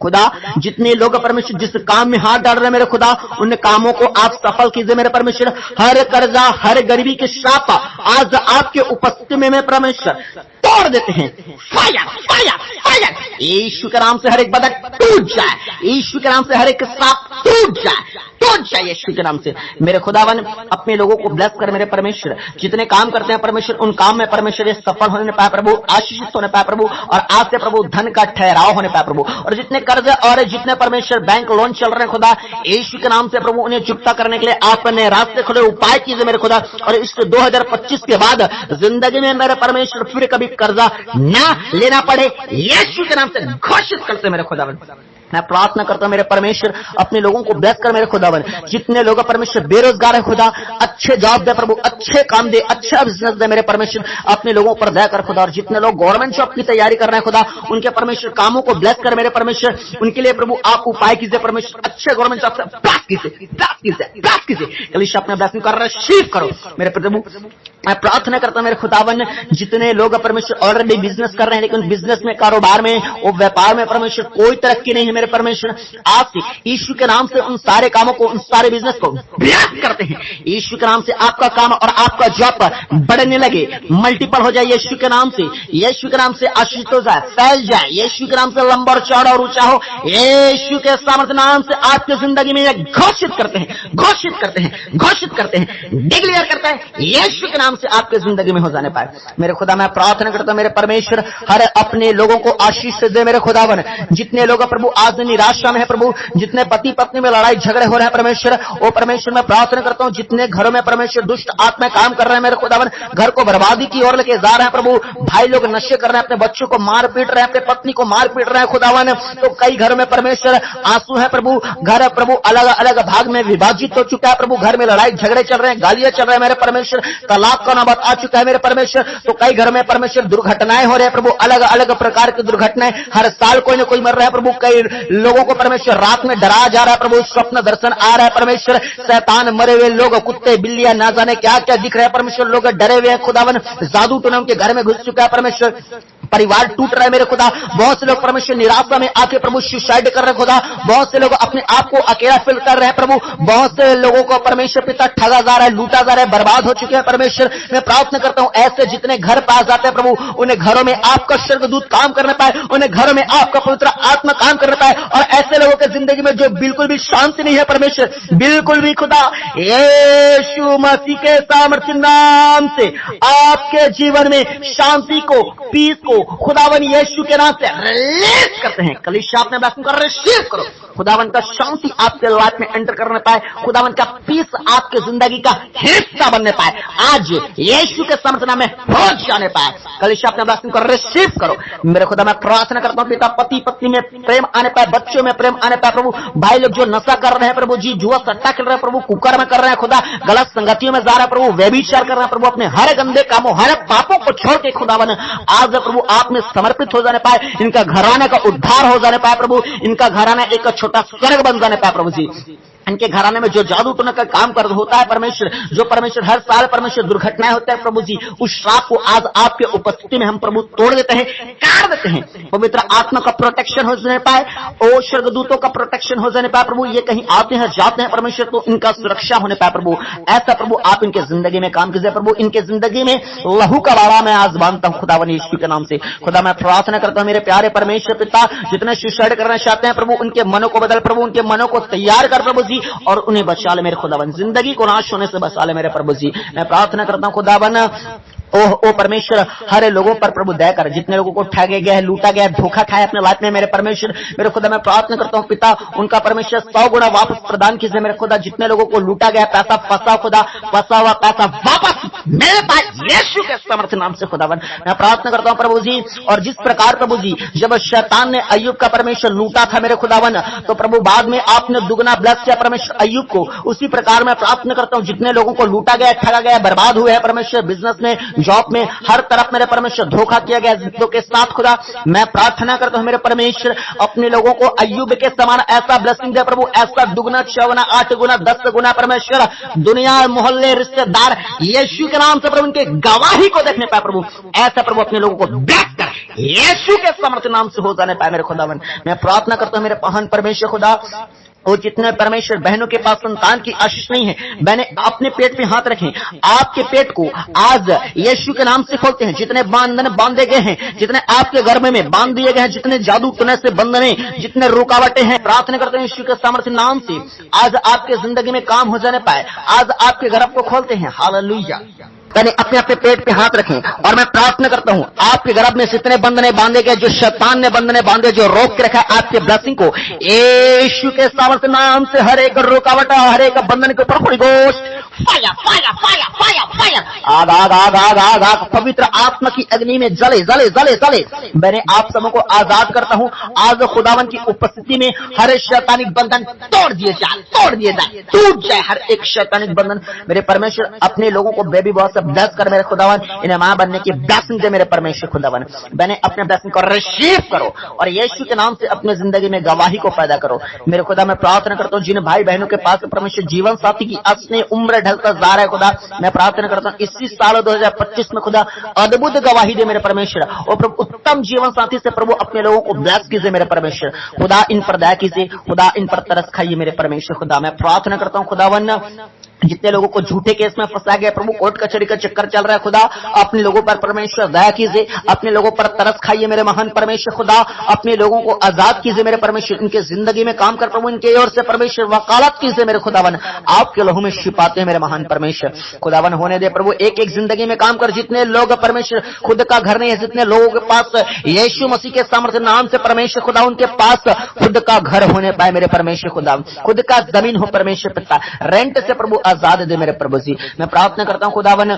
खुदा जितने लोग परमेश्वर जिस काम में हाथ डाल रहे हैं मेरे खुदा, उन कामों को आप सफल कीजिए मेरे परमेश्वर। हर कर्जा, हर गरीबी के श्राप आज आपके उपस्थिति में मैं परमेश्वर तोड़ देते हैं। फायर फायर फायर यीशु के नाम से हर एक बदक टूट जाए, यीशु के नाम से हर एक श्राप टूट जाए, टूट जाए यीशु के नाम से। मेरे खुदावन अपने लोगों को ब्लेस कर मेरे परमेश्वर, जितने काम करते हैं परमेश्वर उन काम में परमेश्वर ये सफल होने पाए प्रभु, आशीषित होने पाए प्रभु, और आज से प्रभु धन का ठहराव होने पाए प्रभु। और जितने कर्ज और जितने परमेश्वर बैंक लोन चल रहे हैं खुदा, यीशु के नाम से प्रभु उन्हें चुकता करने के लिए आपने रास्ते खुले उपाय कीजिए मेरे खुदा। और इस 2025 के बाद जिंदगी में मेरे परमेश्वर फिर कभी कर्जा ना लेना पड़े यीशु के नाम से घोषित करते मेरे खुदावन। मैं प्रार्थना करता हूं मेरे परमेश्वर अपने लोगों को ब्लेस कर मेरे खुदावन। जितने लोग परमेश्वर बेरोजगार है खुदा, अच्छे जॉब दे प्रभु, अच्छे काम दे, अच्छा बिजनेस दे मेरे परमेश्वर, अपने लोगों पर दया कर खुदा। और जितने लोग गवर्नमेंट जॉब की तैयारी कर रहे हैं खुदा, उनके परमेश्वर कामों को ब्लेस कर मेरे परमेश्वर, उनके लिए प्रभु आप उपाय कीजिए परमेश्वर, अच्छे गवर्नमेंट जॉब से ब्लेस कीजिए। कलीसिया अपने ब्लेसिंग कर रहे रिसीव करो मेरे प्रभु। मैं प्रार्थना करता हूं मेरे खुदावन, जितने लोग परमेश्वर ऑलरेडी बिजनेस कर रहे हैं लेकिन बिजनेस में, कारोबार में, वो व्यापार में परमेश्वर कोई तरक्की नहीं है मेरे परमेश्वर, आप यीशु के नाम से उन सारे कामों को, उन सारे बिजनेस को ब्लॉक करते हैं यीशु के नाम से। आपका काम और आपका जॉब बढ़ने लगे, मल्टीपल हो जाए यीशु के नाम से, यीशु के नाम से आशीष हो जाए, फैल जाए यीशु के नाम से, लंबा और चौड़ा और ऊंचा हो यीशु के सामर्थ्य नाम से। आपकी जिंदगी में घोषित करते हैं, घोषित करते हैं, घोषित करते हैं, डिक्लेयर करते हैं यीशु के नाम से आपके जिंदगी में हो जाने पाए मेरे खुदा। मैं प्रार्थना करता हूं मेरे परमेश्वर हर अपने लोगों को आशीष दे मेरे खुदावन। जितने लोग प्रभु आज निराशा में है प्रभु, जितने पति पत्नी में लड़ाई झगड़े हो रहे हैं परमेश्वर, ओ परमेश्वर मैं प्रार्थना करता हूं जितने घरों में परमेश्वर दुष्ट आत्मा काम कर रहे हैं मेरे खुदावन, घर को बर्बादी की ओर लेके जा रहे हैं प्रभु, भाई लोग नशे कर रहे हैं, अपने बच्चों को मार पीट रहे हैं, अपने पत्नी को मार पीट रहे हैं खुदावन। तो कई घरों में परमेश्वर आंसू है प्रभु, घर प्रभु अलग अलग भाग में विभाजित हो चुका है प्रभु, घर में लड़ाई झगड़े चल रहे हैं, गालियां चल रहे हैं मेरे परमेश्वर, तलाक का नौबत आ चुका है मेरे परमेश्वर। तो कई घर में परमेश्वर दुर्घटनाएं हो रही है प्रभु, अलग अलग प्रकार की दुर्घटनाएं, हर साल कोई न कोई मर रहा है प्रभु। कई लोगों को परमेश्वर रात में डराया जा रहा है प्रभु, स्वप्न दर्शन आ रहा है परमेश्वर, शैतान मरे हुए लोग, कुत्ते बिल्लियां ना जाने क्या क्या दिख रहे हैं परमेश्वर, लोग डरे हुए हैं खुदावन, जादू टोना उनके घर में घुस चुका है परमेश्वर, परिवार टूट रहा है मेरे खुदा। बहुत से लोग परमेश्वर निराशा में आके प्रभु सुसाइड कर रहे हैं खुदा, बहुत से लोग अपने आप को अकेला फील कर रहे हैं प्रभु, बहुत से लोगों को परमेश्वर पिता ठगा जा रहा है, लूटा जा रहा है, बर्बाद हो चुके हैं परमेश्वर। मैं प्रार्थना करता हूं ऐसे जितने घर पास जाते हैं प्रभु, उन्हें घरों में आपका स्वर्गदूत काम करने पाए, उन्हें घरों में आपका पवित्र आत्मा काम करने पाए। और ऐसे लोगों की जिंदगी में जो बिल्कुल भी शांति नहीं है परमेश्वर, बिल्कुल भी खुदा यीशु मसीह के सामर्थ्य नाम से आपके जीवन में शांति को, पीस को खुदावन यीशु के नाम से रिलीज करते हैं। कलीसिया आपने ब्लेसिंग कर रिसीव करो, खुदावन का शांति आपके लाइफ में एंटर करने पाए, खुदावन का पीस आपके जिंदगी का हिस्सा बनने पाए, आज यीशु के सामर्थ्य नाम में पहुंच जाने पाए। कलीसिया आपने ब्लेसिंग कर रिसीव करो मेरे खुदा। मैं प्रार्थना करता हूं पिता पति पत्नी में प्रेम आने पाए, बच्चों में प्रेम आने पाए प्रभु, भाई लोग जो नशा कर रहे हैं प्रभु जी, जुआ सट्टा खेल रहे हैं प्रभु, कुकर में कर रहे हैं खुदा, गलत संगतियों में जा रहा है प्रभु, व्यभिचार कर रहे हैं प्रभु, अपने हर गंदे कामों हर पापों को छोड़ के खुदावन आज प्रभु आप में समर्पित हो जाने पाए, इनका घराने का उद्धार हो जाने पाए प्रभु, इनका घराना एक छोटा स्वर्ग बन जाने पाए प्रभु जी। इनके घराने में जो जादू टोना का काम कर होता है परमेश्वर, जो परमेश्वर हर साल परमेश्वर दुर्घटनाएं होता है प्रभु जी, उस श्राप को आज आपके उपस्थिति में हम प्रभु तोड़ देते हैं, काट देते हैं। पवित्र आत्मा का प्रोटेक्शन हो जाने पाए, ओ स्वर्गदूतों का प्रोटेक्शन हो जाने पाए प्रभु, ये कहीं आते हैं जाते हैं परमेश्वर तो इनका सुरक्षा होने पाए प्रभु। ऐसा प्रभु आप इनके जिंदगी में काम कीजिए प्रभु, इनके जिंदगी में लहू का बाड़ा मैं आज बांधता हूं खुदावन यीशु के नाम से। खुदा मैं प्रार्थना करता हूं मेरे प्यारे परमेश्वर पिता, जितने सुसाइड करना चाहते हैं प्रभु उनके मनों को बदल प्रभु, उनके मनों को तैयार कर प्रभु जी, और उन्हें बचा ले मेरे खुदावन, जिंदगी को नाश होने से बचा ले मेरे प्रभु जी। मैं प्रार्थना करता हूं खुदावन ओ परमेश्वर हर लोगों पर प्रभु दया कर, जितने लोगों को ठगे गए, लूटा गया, धोखा खाया अपने लाइफ में मेरे परमेश्वर, मेरे खुदा मैं प्रार्थना करता हूं पिता उनका परमेश्वर 100 गुना वापस प्रदान कीजिए मेरे खुदा। जितने लोगों को लूटा गया पैसा, फंसा खुदा, फंसा हुआ पैसा वापस मेरे पास यीशु के सामर्थ्य नाम से खुदावन मैं प्रार्थना करता हूं प्रभु जी। और जिस प्रकार प्रभु जी जब शैतान ने अय्यूब का परमेश्वर लूटा था मेरे खुदावन, तो प्रभु बाद में आपने दुगना ब्लेस किया परमेश्वर अय्यूब को, उसी प्रकार मैं प्रार्थना करता हूं जितने लोगों को लूटा गया, ठगा गया, बर्बाद हुए हैं परमेश्वर, बिजनेस में, जॉब में, हर तरफ मेरे परमेश्वर धोखा किया गया जितों के साथ खुदा, मैं प्रार्थना करता हूं मेरे परमेश्वर अपने लोगों को अय्यूब के समान ऐसा ब्लेसिंग दे प्रभु, ऐसा दुगना, 6 गुना, 8 गुना, 10 गुना परमेश्वर, दुनिया, मोहल्ले, रिश्तेदार यीशु के नाम से प्रभु उनके गवाही को देखने पाए प्रभु, ऐसा प्रभु अपने लोगों को ब्लेस कर यीशु के सामर्थ्य नाम से हो जाने पाए मेरे खुदावन। मैं प्रार्थना करता हूं मेरे महान परमेश्वर खुदा, और जितने परमेश्वर बहनों के पास संतान की आशीष नहीं है, बहने अपने पेट पे हाथ रखें, आपके पेट को आज यीशु के नाम से खोलते हैं। जितने बंधन बांधे गए हैं, जितने आपके गर्भ में बांध दिए गए हैं, जितने जादू टोने से बंधने, जितने रुकावटें हैं, प्रार्थना करते हैं यीशु के सामर्थ्य नाम से आज आपके जिंदगी में काम हो जाने पाए, आज आपके गर्भ को खोलते हैं। हालेलुया। यानी अपने अपने पेट पे हाथ रखें और मैं प्रार्थना करता हूं आपके गर्भ में जितने बंधने बांधे गए, जो शैतान ने बंधने बांधे, जो रोक के रखा है आपके ब्लेसिंग को, यीशु के सामर्थ्य नाम से हर एक रुकावट, हर एक बंधन के ऊपर गोश्त fire fire fire fire fire, आग आग आग आग आग आग पवित्र आत्मा की अग्नि में जले जले जले जले। मैंने आप सबों को आजाद करता हूं आज खुदावन की उपस्थिति में, हर शैतानिक बंधन तोड़ दिए जाए, तोड़ दिए जाए, टूट जाए हर एक शैतानिक बंधन मेरे परमेश्वर। अपने लोगों को बेबी बॉय से ब्लेस कर मेरे खुदावन, इन्हें मां बनने की ब्लेसिंग दे मेरे परमेश्वर खुदावन। मैंने अपने ब्लेसिंग को रिसीव करो और यीशु के नाम से अपने जिंदगी में गवाही को पैदा करो मेरे खुदा। मैं प्रार्थना करता हूं जिन भाई बहनों के पास परमेश्वर जीवन साथी की असली उम्र ढलता जा रहा है खुदा, मैं प्रार्थना करता हूं इसी साल 2025 में खुदा अद्भुत गवाही दे मेरे परमेश्वर, और प्रभु उत्तम जीवन साथी से प्रभु अपने लोगों को ब्लेस कीजिए मेरे परमेश्वर खुदा। इन पर दया कीजिए खुदा, इन पर तरस खाइए मेरे परमेश्वर खुदा। मैं प्रार्थना करता हूं खुदावन जितने लोगों को झूठे केस में फंसा गया प्रभु, कोर्ट कचहरी का चक्कर चल रहा है खुदा, अपने लोगों पर परमेश्वर दया कीजिए, अपने लोगों पर तरस खाइए मेरे महान परमेश्वर खुदा, अपने लोगों को आजाद कीजिए मेरे परमेश्वर, इनके जिंदगी में काम कर प्रभु, इनके ओर से परमेश्वर वकालत कीजिए मेरे खुदावन, आपके लहू में छिपाते हैं मेरे महान परमेश्वर खुदावन। होने दे प्रभु एक एक जिंदगी में काम कर, जितने लोग परमेश्वर खुद का घर नहीं है, जितने लोगों के पास यीशु मसीह के सामर्थ्य नाम से परमेश्वर खुदा उनके पास खुद का घर होने पाए मेरे परमेश्वर खुदा, खुद का जमीन हो परमेश्वर पिता, रेंट से प्रभु आजाद दे मेरे प्रभु जी। मैं प्रार्थना करता हूं खुदावन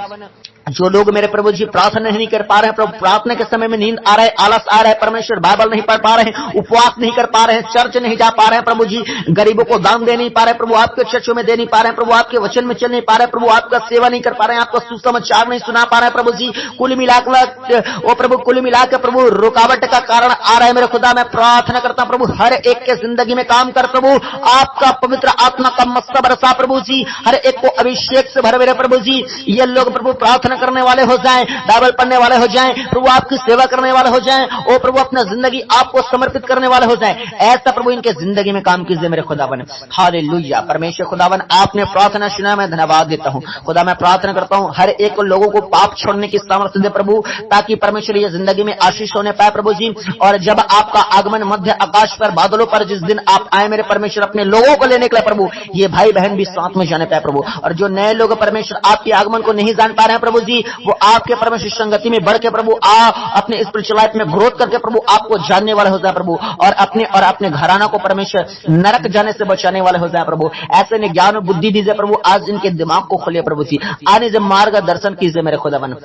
जो लोग मेरे प्रभु जी प्रार्थना नहीं कर पा रहे हैं प्रभु, प्रार्थना के समय में नींद आ रहा है, आलस आ रहा है परमेश्वर, बाइबल नहीं पढ़ पा रहे हैं, उपवास नहीं कर पा रहे हैं, चर्च नहीं जा पा रहे हैं प्रभु जी, गरीबों को दान दे नहीं पा रहे हैं प्रभु, आपके चर्चों में दे नहीं पा रहे हैं प्रभु, आपके वचन में चल नहीं पा रहे हैं प्रभु, आपका सेवा नहीं कर पा रहे हैं, आपका सुसमाचार नहीं सुना पा रहे हैं प्रभु जी, कुल मिलाकर वो प्रभु कुल मिलाकर प्रभु रुकावट का कारण आ रहा है मेरे खुदा। मैं प्रार्थना करता हूं प्रभु हर एक के जिंदगी में काम कर प्रभु, आपका पवित्र आत्मा का मस्सा बरसा प्रभु जी, हर एक को अभिषेक से भर मेरे प्रभु जी। ये लोग प्रभु प्रार्थना करने वाले हो जाएं, बाइबल पढ़ने वाले हो जाएं प्रभु, आपकी सेवा करने वाले हो जाएं, ओ प्रभु अपना जिंदगी आपको समर्पित करने वाले हो जाएं, ऐसा प्रभु इनके जिंदगी में काम कीजिए मेरे खुदावन। हालेलुया परमेश्वर खुदावन, आपने प्रार्थना सुना, मैं धन्यवाद देता हूं खुदा। मैं प्रार्थना करता हूं हर एक लोगों को पाप छोड़ने की सामर्थ्य दे प्रभु, ताकि परमेश्वर ये जिंदगी में आशीष होने पाए प्रभु जी। और जब आपका आगमन मध्य आकाश पर बादलों पर जिस दिन आप आए मेरे परमेश्वर अपने लोगों को लेने के लिए प्रभु, ये भाई बहन भी साथ में जाने पाए प्रभु, और जो नए लोग परमेश्वर आपके आगमन को नहीं जान पा रहे हैं प्रभु जी, वो आपके परमेश्वर संगति में बढ़ के प्रभु अपने स्पिरिचुअल लाइफ में ग्रोथ करके प्रभु आपको जानने वाले हो जाए प्रभु, और अपने घराना को परमेश्वर नरक जाने से बचाने वाले हो जाए प्रभु। ऐसे ने ज्ञान बुद्धि दीजिए प्रभु, आज इनके दिमाग को खोलिए प्रभु जी, आने जब मार्गदर्शन कीजिए मेरे खुदावन।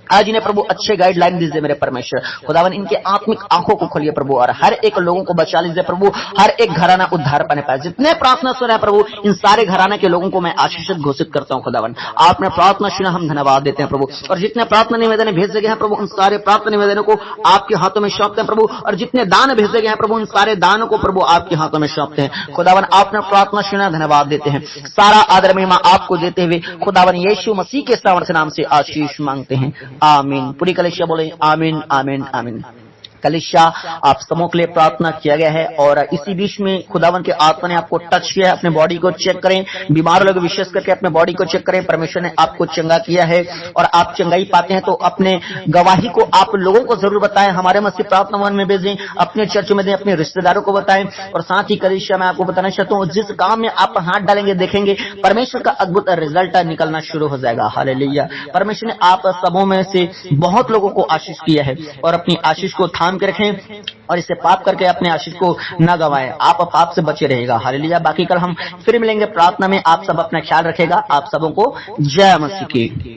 आज इन्हें प्रभु अच्छे गाइडलाइन दीजिए मेरे परमेश्वर। खुदावन इनके आत्मिक आंखों को खोलिए प्रभु, और हर एक लोगों को बचा लीजिए प्रभु। हर एक घराना उद्धार पाने पाए। जितने प्रार्थना सुना है प्रभु, इन सारे घराना के लोगों को मैं आशीषित घोषित करता हूं खुदावन। आपने प्रार्थना सुना, हम धन्यवाद देते हैं प्रभु। और जितने प्रार्थना निवेदन भेजे गए हैं प्रभु, उन सारे प्रार्थना निवेदनों को आपके हाथों में सौंपते हैं प्रभु। और जितने दान भेजे गए हैं प्रभु, उन सारे दानों को प्रभु आपके हाथों में सौंपते हैं खुदावन। आपने प्रार्थना सुना, धन्यवाद देते हैं। सारा आदर महिमा आपको देते हुए खुदावन यीशु मसीह के सामर्थ्य नाम से आशीष मांगते हैं, आमीन। पूरी कलीसिया बोले आमीन आमीन आमीन। कलीसिया आप समूह के लिए प्रार्थना किया गया है, और इसी बीच में खुदावन के आत्मा ने आपको टच किया है। अपने बॉडी को चेक करें, बीमार लोग विशेष करके अपने बॉडी को चेक करें। परमेश्वर ने आपको चंगा किया है और आप चंगाई पाते हैं तो अपने गवाही को आप लोगों को जरूर बताएं। हमारे मसीह प्रार्थना भवन में भेजें, अपने चर्च में दें, अपने रिश्तेदारों को बताएं। और साथ ही कलीसिया मैं आपको बताना चाहता हूँ, जिस काम में आप हाथ डालेंगे देखेंगे परमेश्वर का अद्भुत रिजल्ट निकलना शुरू हो जाएगा। हालेलुया। परमेश्वर ने आप समूह में से बहुत लोगों को आशीष किया है, और अपनी आशीष को थाम के रखें और इसे पाप करके अपने आशीष को न गवाएं। आप पाप से बचे रहेगा। हालेलुया। बाकी कल हम फिर मिलेंगे प्रार्थना में। आप सब अपना ख्याल रखेगा। आप सबों को जय मसीह की।